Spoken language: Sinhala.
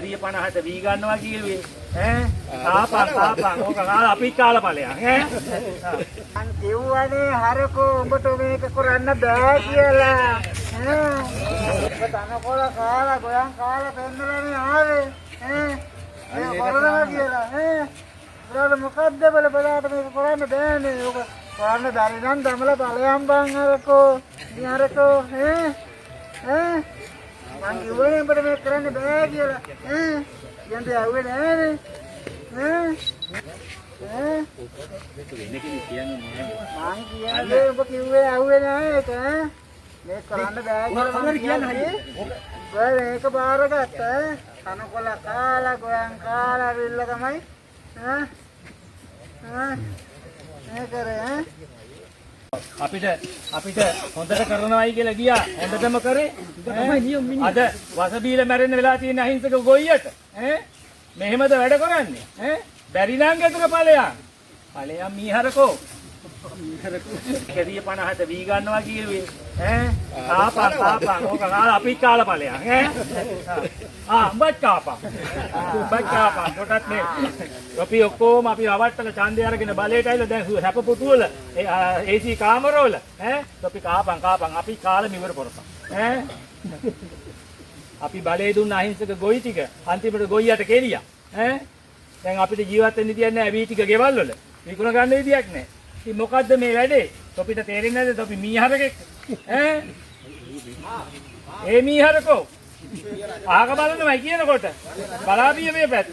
කැරිය 50ට වී ගන්නවා කිව්වේ කාපන් ඕක කාලා අපි කාලා ඵලයක් මං කිව්වනේ හරකෝ උඹට මේක කරන්න බෑ කියලා ඔබ තනකොළ කාලා ගොයන් කාලා පෙන්නලානේ ආවේ මේ කරනවා කියලා බ්‍රෝඩ මොකද්ද බලපලාට මේක කරන්න බෑනේ ඔක කරන්න බැරි නම් දමලා ඵලයන් බං හරකෝ හරකෝ මං කිව්වනේ උඹට මේක කරන්න බෑ කියලා යන්ට ආවේ නෑනේ මං කියන්නේ ඔබ කිව්වේ ආවේ නෑ ඒක මේක කරන්න බෑ කියලා මේක බාරගත්ත තනකොළ කාලා ගොයන් කාලා විල්ල තමයි මේ කරේ අපිට හොඳට කරනවායි කියලා ගියා හොඳටම කරේ අද වස බීලා මැරෙන්න වෙලා තියෙන අහිංසක ගොයියට මෙහෙමද වැඩ කරන්නේ බැරි නම් ගෙදර ඵලයන් මීහරකෝ කැරිය 50ට වී ගන්නවා කිව්වේ කාපන් ඕක කාලා අපි කාලා ඵලයක් උඹත් කාපන් කොටත් මේ අපි ඔක්කොම අපි අවට්ටල ඡන්දය අරගෙන බලයට ඇවිල්ලා දැන් හැප පුටුවල AC කාමරවල අපි කාපන් අපි කාලා මිවර පොරපන් අපි බලේ දුන්න අහිංසක ගොවි ටික අන්තිමට ගොයියට කෙලියා දැන් අපිට ජීවත් වෙන්න විදියක් නැහැ වී ටික ගෙවල් වල විකුණ ගන්න විදියක් නැහැ ඉතින් මොකද්ද මේ වැඩේ තොපිට තේරෙන්නේ නැද්ද තොපි මීහරකෙක් ඒ මීහරකෝ ආග බලන්නමයි කියනකොට බලාපිය මේ පැත්ත